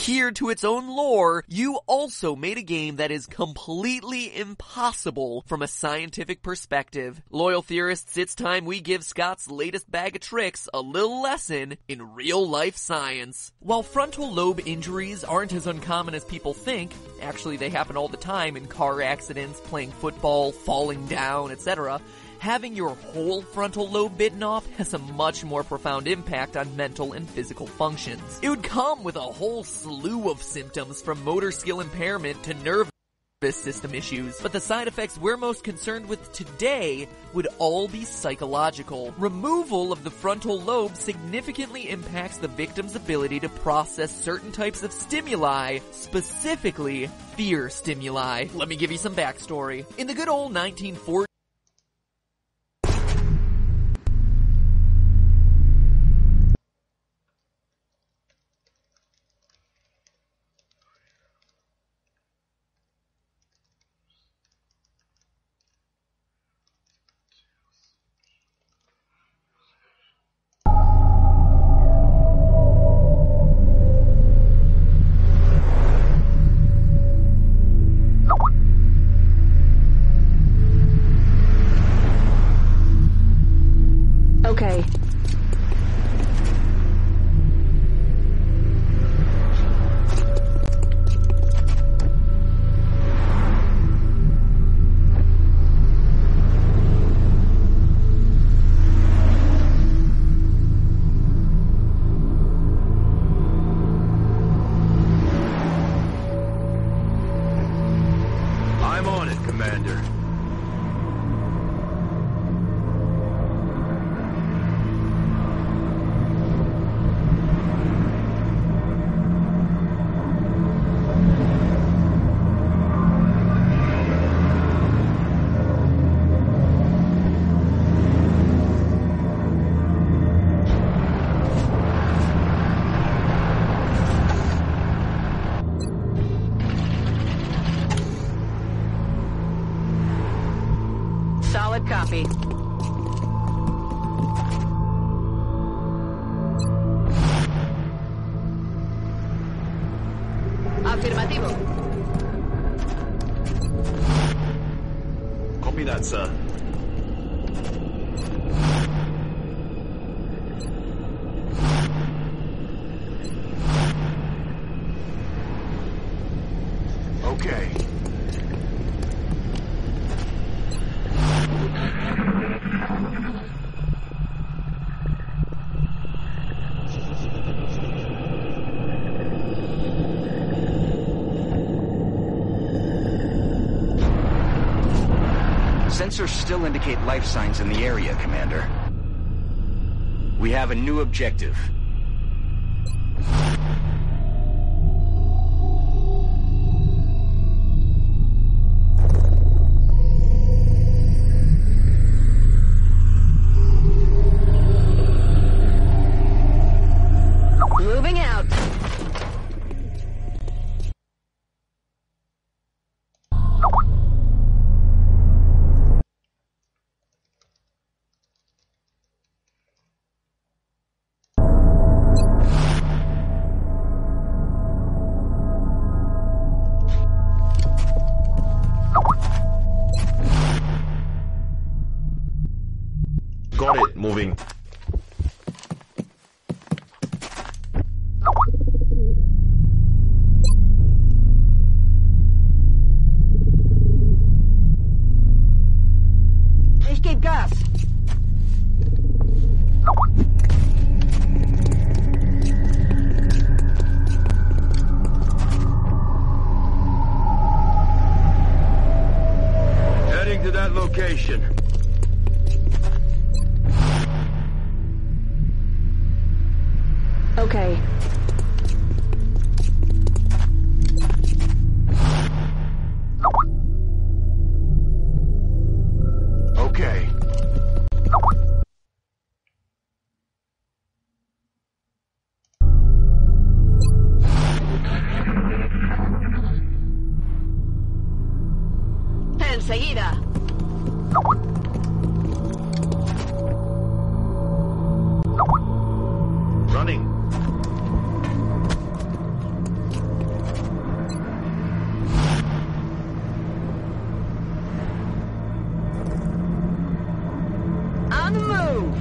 adhere to its own lore, you also made a game that is completely impossible from a scientific perspective. Loyal theorists, it's time we give Scott's latest bag of tricks a little lesson in real-life science. While frontal lobe injuries aren't as uncommon as people think, actually they happen all the time in car accidents, playing football, falling down, etc., having your whole frontal lobe bitten off has a much more profound impact on mental and physical functions. It would come with a whole slew of symptoms from motor skill impairment to nervous system issues, but the side effects we're most concerned with today would all be psychological. Removal of the frontal lobe significantly impacts the victim's ability to process certain types of stimuli, specifically fear stimuli. Let me give you some backstory. In the good old 1940s, Okay. I'm on it, Commander. Solid copy. Afirmativo. Copy that, sir. Okay. Sensors still indicate life signs in the area, Commander. We have a new objective. Moving out. Got it, moving. Ich gebe Gas. Heading to that location. Okay. Okay. Enseguida. Running. On the move!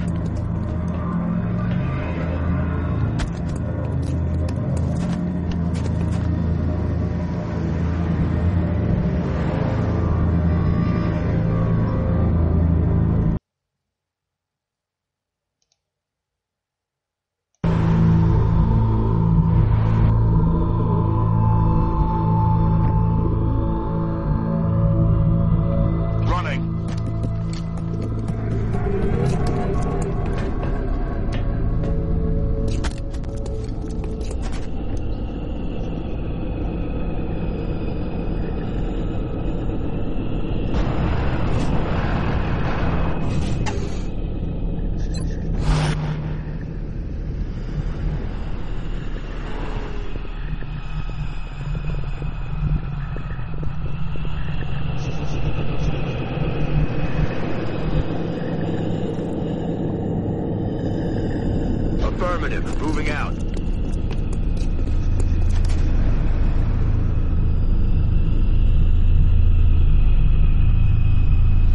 Affirmative. Moving out.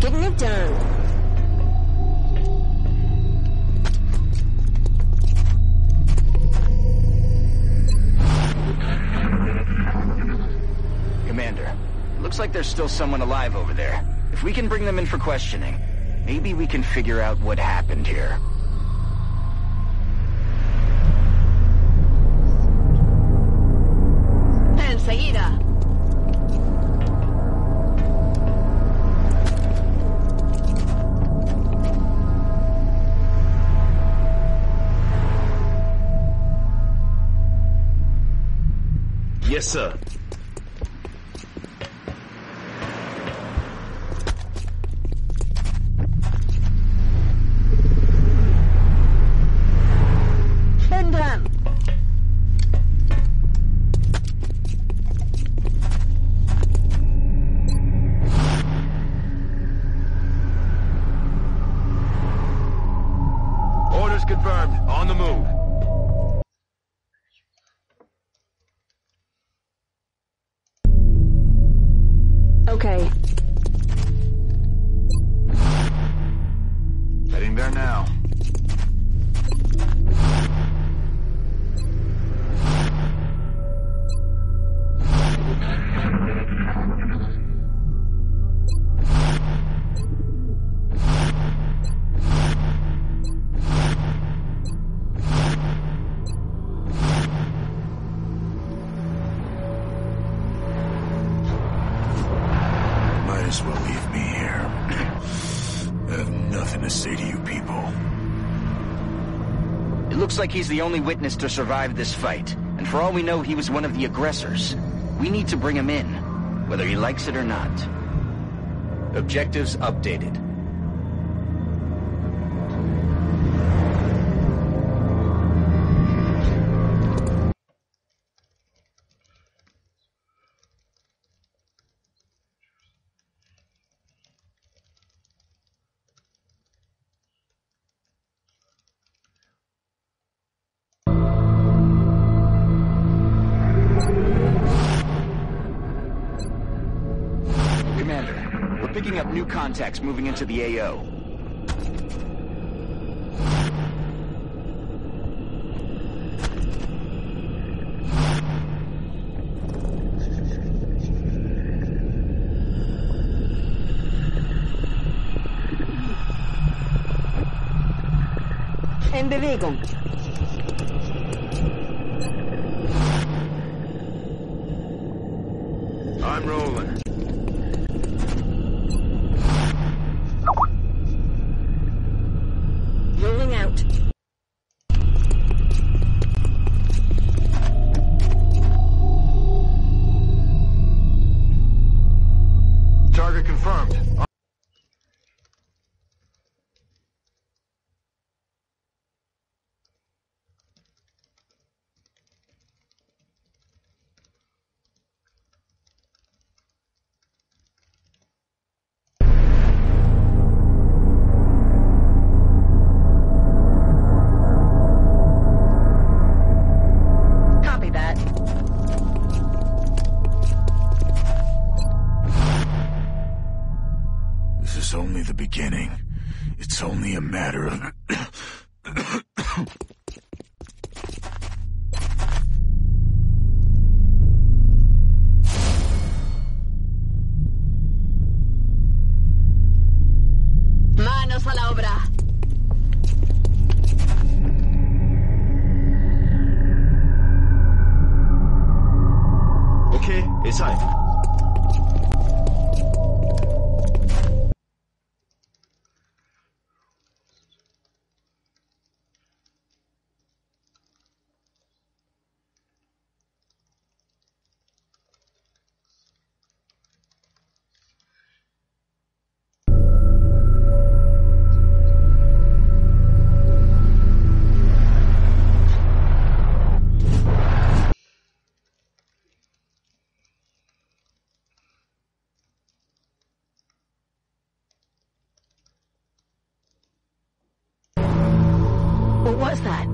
Getting it done. Commander, looks like there's still someone alive over there. If we can bring them in for questioning, maybe we can figure out what happened here. Enseguida. Yes, sir. Bend down. Orders confirmed. On the move. Okay. Heading there now. Might as well leave me here. I have nothing to say to you people. It looks like he's the only witness to survive this fight, and for all we know, he was one of the aggressors. We need to bring him in, whether he likes it or not. Objectives updated. Commander, we're picking up new contacts moving into the AO. En Bewegung. I'm rolling. Rolling out. Target confirmed. It's only a matter of... Manos a la obra. Okay, it's time. What was that?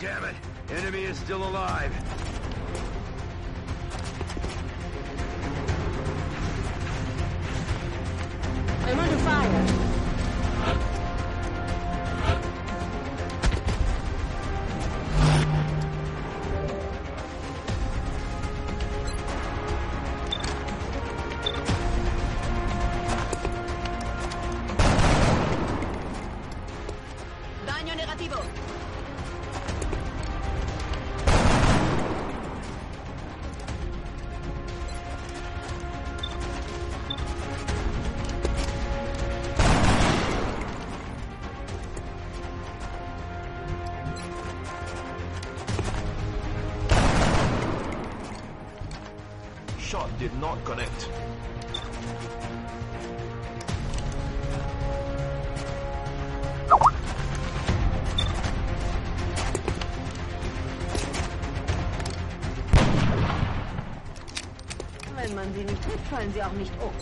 Damn it! Enemy is still alive. I'm under fire. Daño negativo. Shot did not connect. Wenn man sie nicht trifft, fallen sie auch nicht um.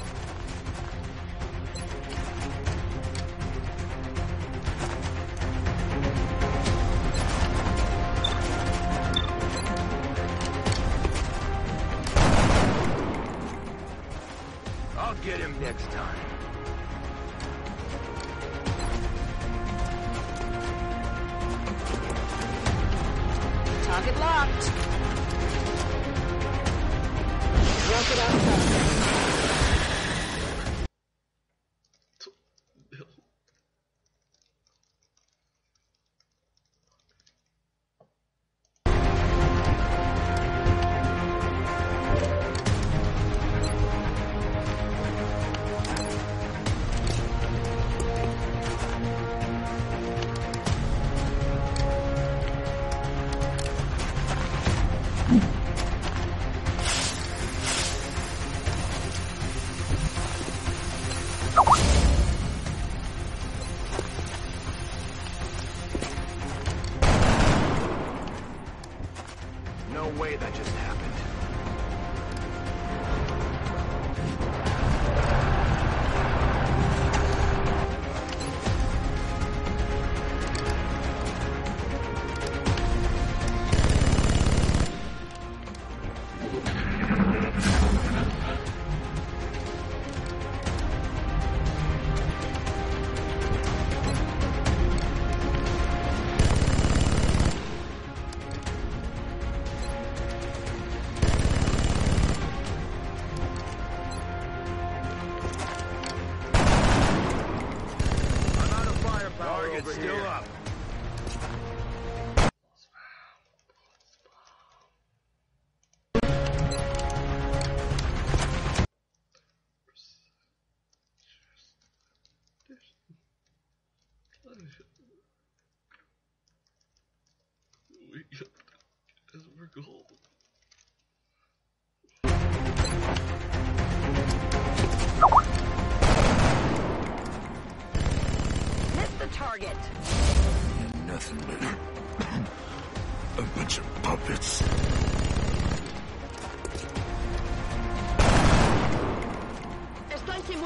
I'll get him next time. Target locked. Rocket outside. No way that just happened. Target's still up. We're gold.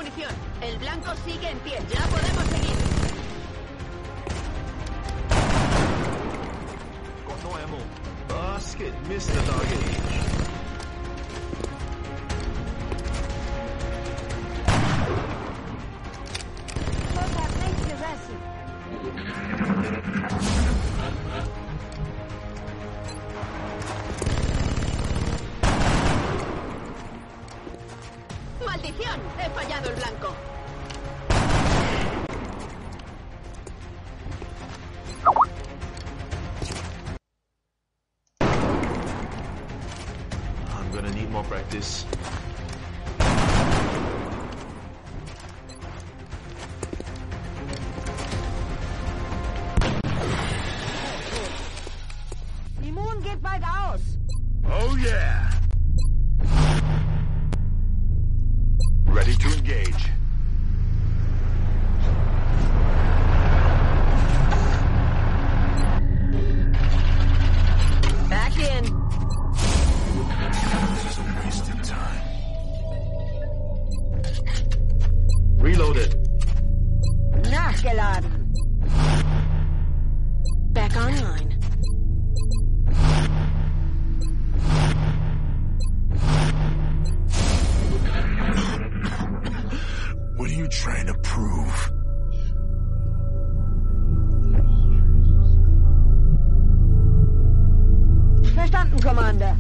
munición. El blanco sigue en pie. Ya podemos seguir. Got no ammo. Basket, missed the target. ¡Maldición! He fallado el blanco. I'm gonna need more practice. Die Moon geht bald aus. Oh yeah! Ready to engage. Back in. This is a waste of time. Reloaded. Nachgeladen. Back online. What are you trying to prove? Verstanden, Commander.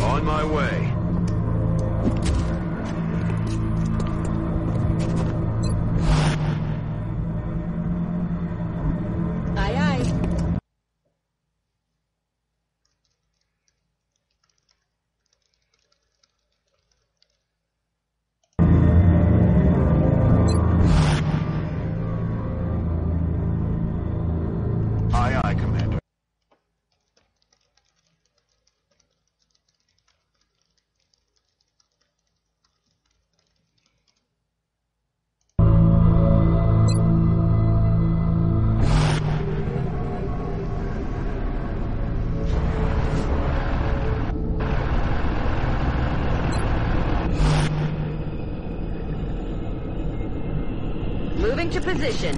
On my way. Aye, aye. Aye, aye, Commander. Moving to position.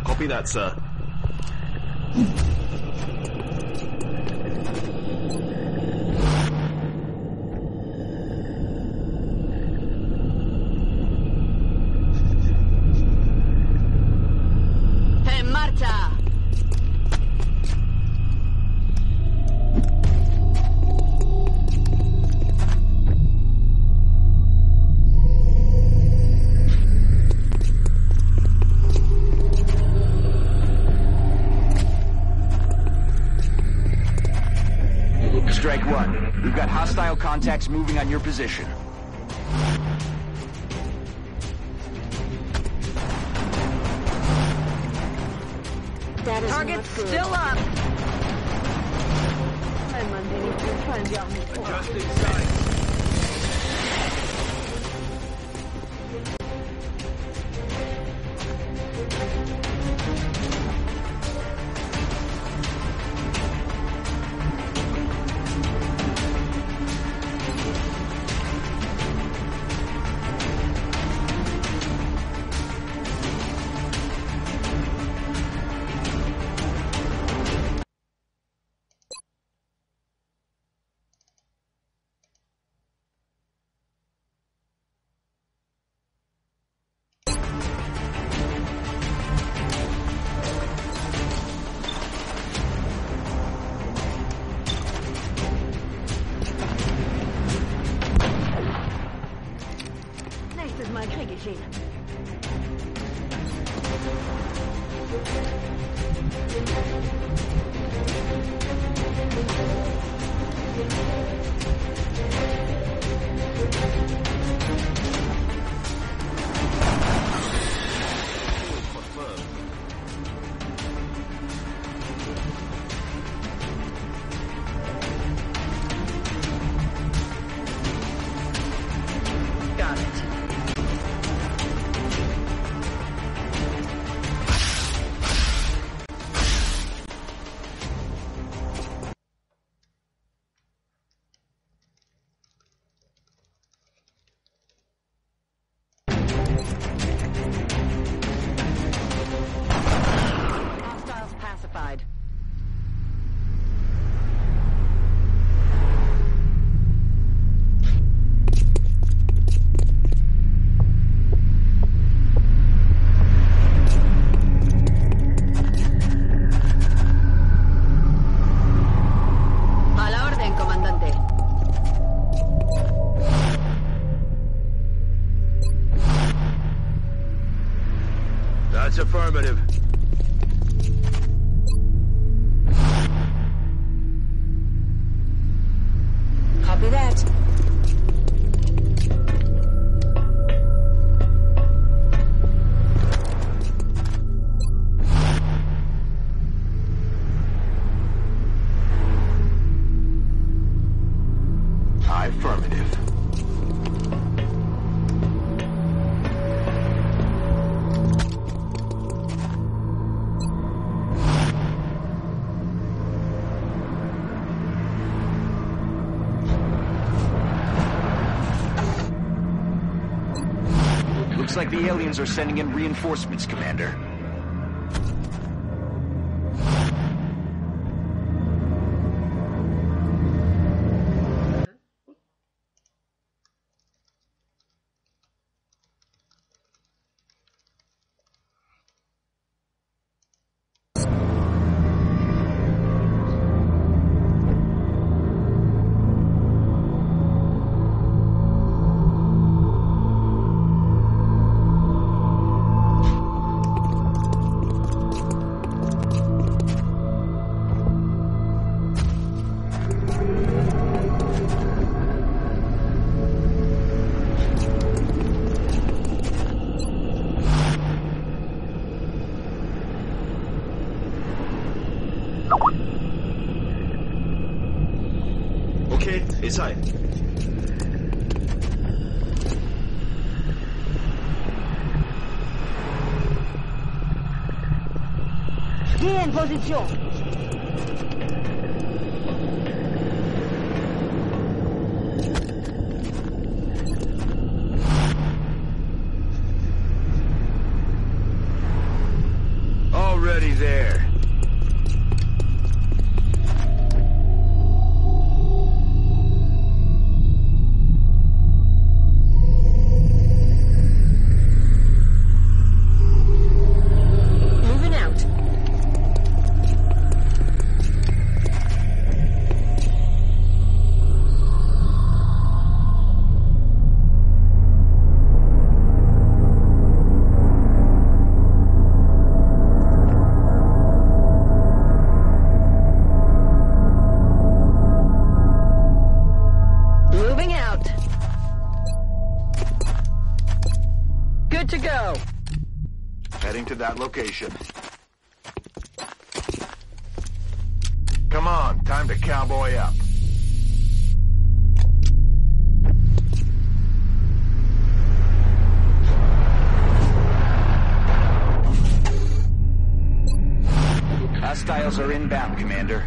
Copy that, sir. En marcha. Strike one. We've got hostile contacts moving on your position. That is Target not good. still up. Adjusting sight. Nächstes Mal kriege ich ihn. Affirmative. Copy that. Affirmative. Looks like the aliens are sending in reinforcements, Commander. Okay, inside. Bien en posición. Already there. Moving out. Moving out. Good to go. Heading to that location. Come on, time to cowboy up. Hostiles are inbound, Commander.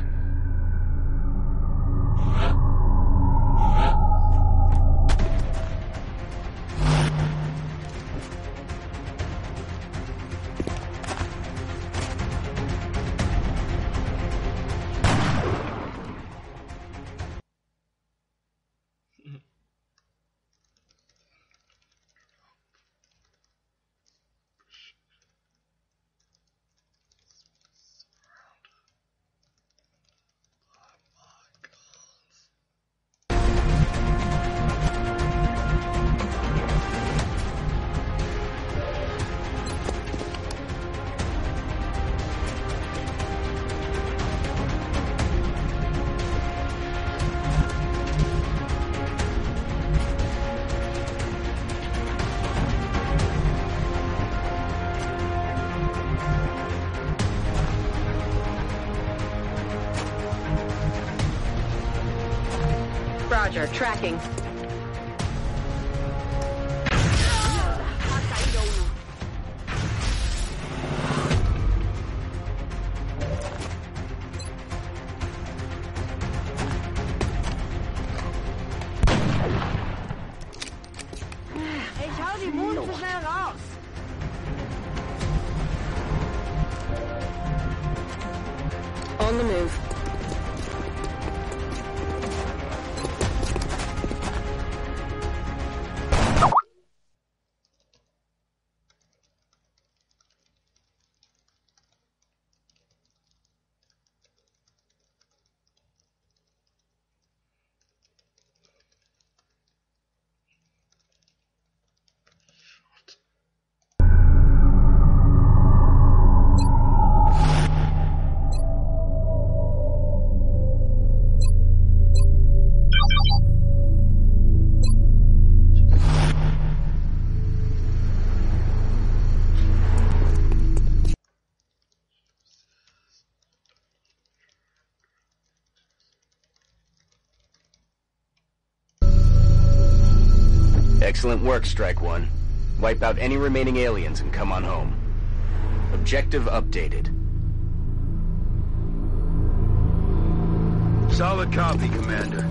Roger, tracking. Ich hau die Mond so schnell raus. On the move. Excellent work, Strike One. Wipe out any remaining aliens and come on home. Objective updated. Solid copy, Commander.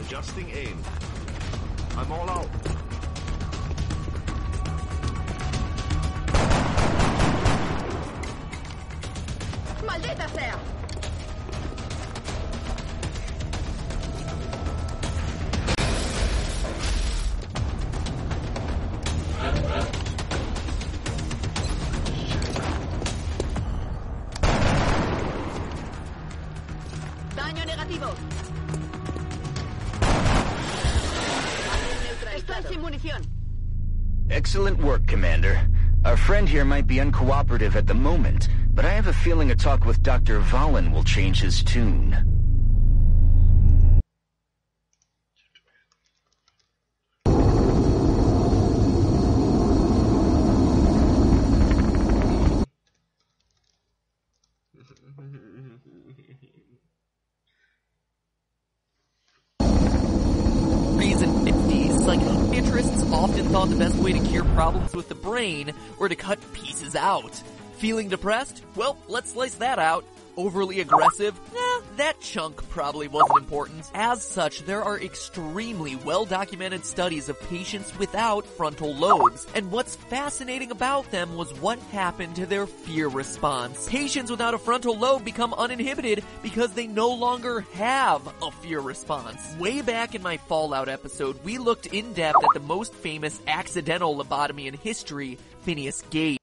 Adjusting aim. I'm all out. ¡Maldita sea! Daño negativo. Estoy sin munición. Excellent work, Commander. Our friend here might be uncooperative at the moment, but I have a feeling a talk with Dr. Valen will change his tune. Psychiatrists often thought the best way to cure problems with the brain were to cut pieces out. Feeling depressed? Well, let's slice that out. Overly aggressive? That chunk probably wasn't important. As such, there are extremely well-documented studies of patients without frontal lobes, and what's fascinating about them was what happened to their fear response. Patients without a frontal lobe become uninhibited because they no longer have a fear response. Way back in my Fallout episode, we looked in depth at the most famous accidental lobotomy in history, Phineas Gage.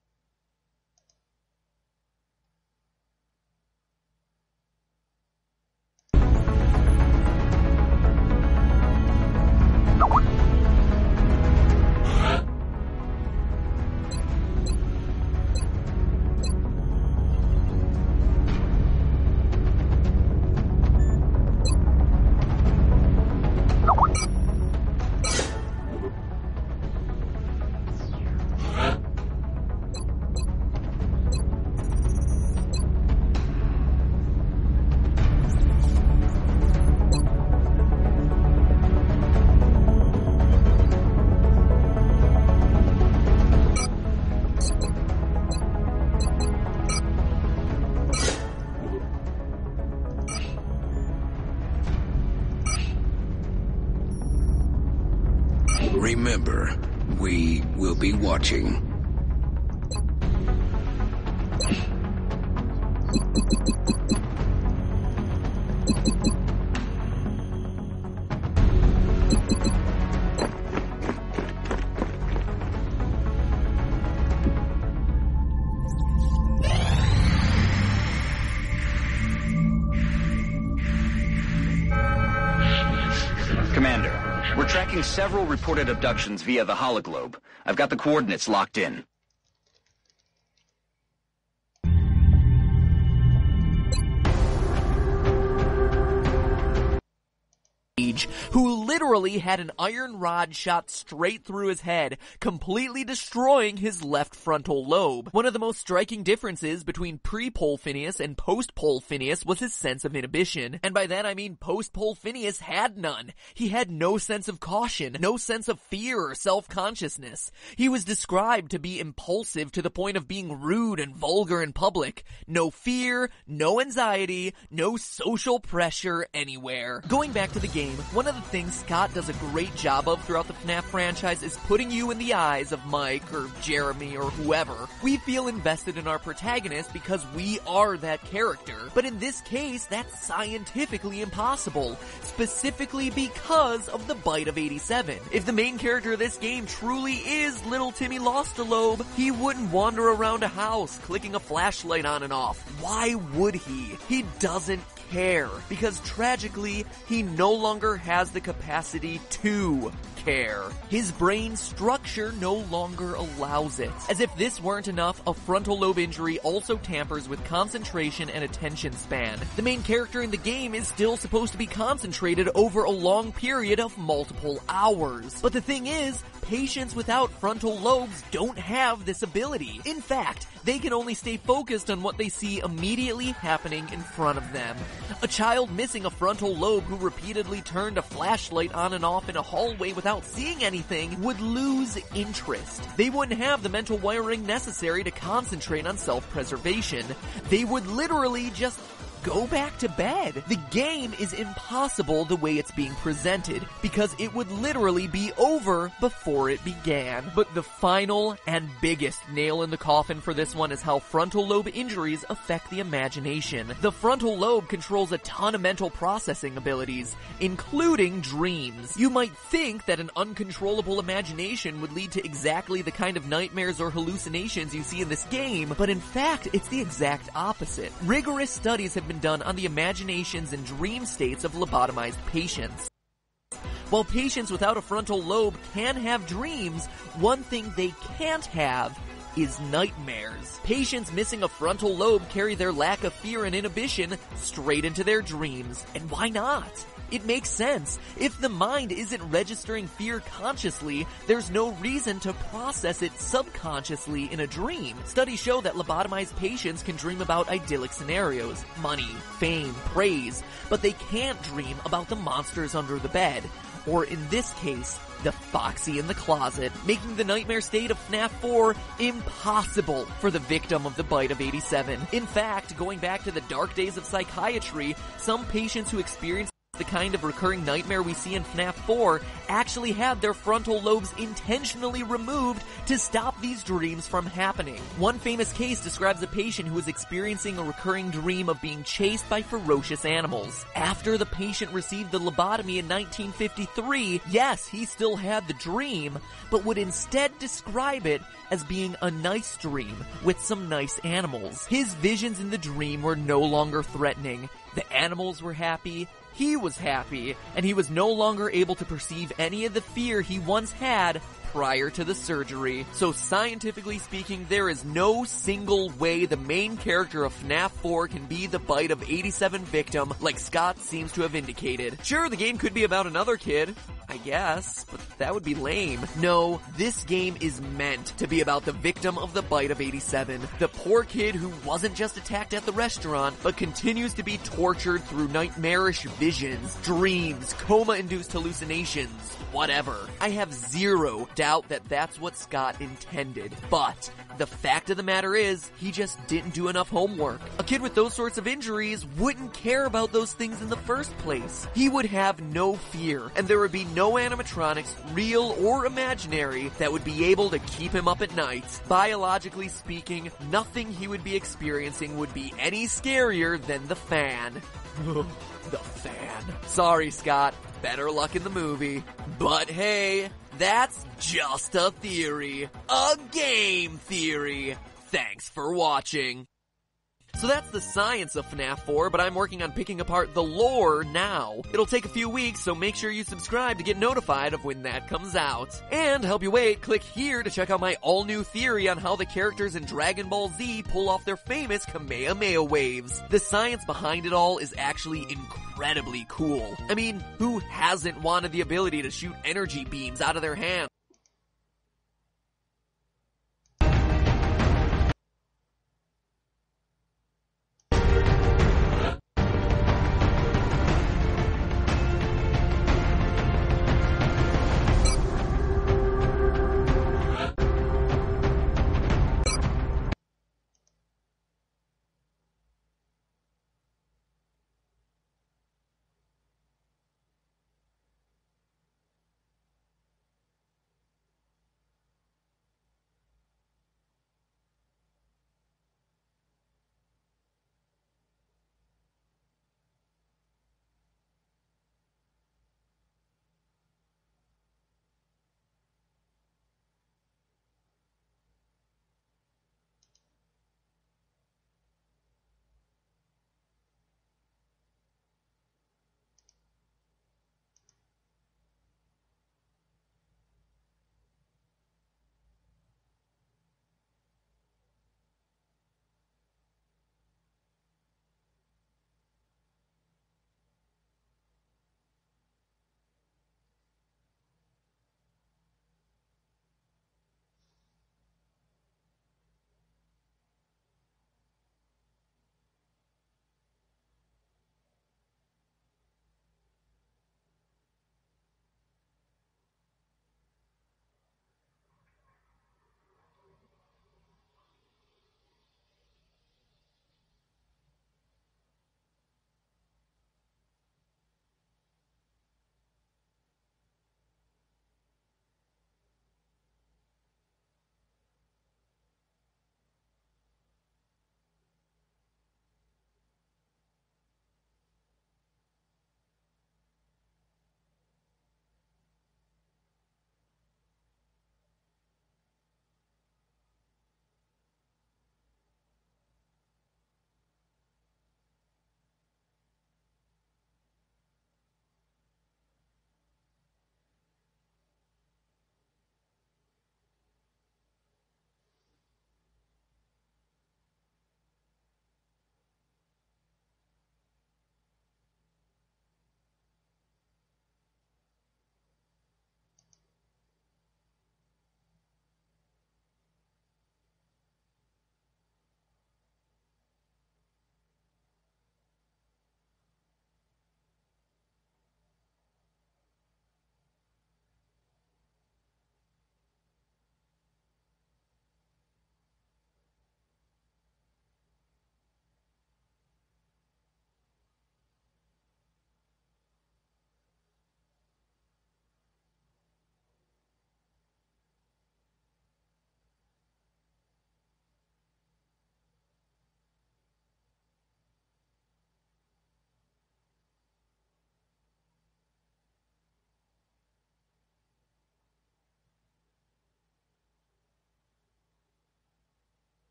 Remember, we will be watching. Commander, we're tracking several reported abductions via the hologlobe. I've got the coordinates locked in. Who literally had an iron rod shot straight through his head, completely destroying his left frontal lobe. One of the most striking differences between pre-Pol Phineas and post-Pol Phineas was his sense of inhibition. And by that I mean post-Pol Phineas had none. He had no sense of caution, no sense of fear or self-consciousness. He was described to be impulsive to the point of being rude and vulgar in public. No fear, no anxiety, no social pressure anywhere. Going back to the game, one of the things Scott does a great job of throughout the FNAF franchise is putting you in the eyes of Mike or Jeremy or whoever. We feel invested in our protagonist because we are that character. But in this case, that's scientifically impossible, specifically because of the bite of 87. If the main character of this game truly is Little Timmy Lost a Lobe, he wouldn't wander around a house clicking a flashlight on and off. Why would he? He doesn't care, because tragically, he no longer longer has the capacity to care. His brain structure no longer allows it. As if this weren't enough, a frontal lobe injury also tampers with concentration and attention span. The main character in the game is still supposed to be concentrated over a long period of multiple hours. But the thing is, patients without frontal lobes don't have this ability. In fact, they can only stay focused on what they see immediately happening in front of them. A child missing a frontal lobe who repeatedly turned a flashlight on and off in a hallway without seeing anything would lose interest. They wouldn't have the mental wiring necessary to concentrate on self-preservation. They would literally just go back to bed. The game is impossible the way it's being presented, because it would literally be over before it began. But the final and biggest nail in the coffin for this one is how frontal lobe injuries affect the imagination. The frontal lobe controls a ton of mental processing abilities, including dreams. You might think that an uncontrollable imagination would lead to exactly the kind of nightmares or hallucinations you see in this game, but in fact, it's the exact opposite. Rigorous studies have been done on the imaginations and dream states of lobotomized patients. While patients without a frontal lobe can have dreams, one thing they can't have is nightmares. Patients missing a frontal lobe carry their lack of fear and inhibition straight into their dreams. And why not? It makes sense. If the mind isn't registering fear consciously, there's no reason to process it subconsciously in a dream. Studies show that lobotomized patients can dream about idyllic scenarios, money, fame, praise, but they can't dream about the monsters under the bed. Or in this case, the Foxy in the closet, making the nightmare state of FNAF 4 impossible for the victim of the bite of 87. In fact, going back to the dark days of psychiatry, some patients who experienced the kind of recurring nightmare we see in FNAF 4 actually had their frontal lobes intentionally removed to stop these dreams from happening. One famous case describes a patient who was experiencing a recurring dream of being chased by ferocious animals. After the patient received the lobotomy in 1953, yes, he still had the dream, but would instead describe it as being a nice dream with some nice animals. His visions in the dream were no longer threatening. The animals were happy, he was happy, and he was no longer able to perceive any of the fear he once had prior to the surgery. So scientifically speaking, there is no single way the main character of FNAF 4 can be the bite of 87 victim like Scott seems to have indicated. Sure, the game could be about another kid, I guess, but that would be lame. No, this game is meant to be about the victim of the bite of 87. The poor kid who wasn't just attacked at the restaurant, but continues to be tortured through nightmarish visions, dreams, coma-induced hallucinations, whatever. I have zero doubt that that's what Scott intended. But the fact of the matter is, he just didn't do enough homework. A kid with those sorts of injuries wouldn't care about those things in the first place. He would have no fear, and there would be no animatronics, real or imaginary, that would be able to keep him up at night. Biologically speaking, nothing he would be experiencing would be any scarier than the fan. The fan. Sorry, Scott. Better luck in the movie. But hey, that's just a theory. A game theory. Thanks for watching. So that's the science of FNAF 4, but I'm working on picking apart the lore now. It'll take a few weeks, so make sure you subscribe to get notified of when that comes out. And to help you wait, click here to check out my all-new theory on how the characters in Dragon Ball Z pull off their famous Kamehameha waves. The science behind it all is actually incredibly cool. I mean, who hasn't wanted the ability to shoot energy beams out of their hands?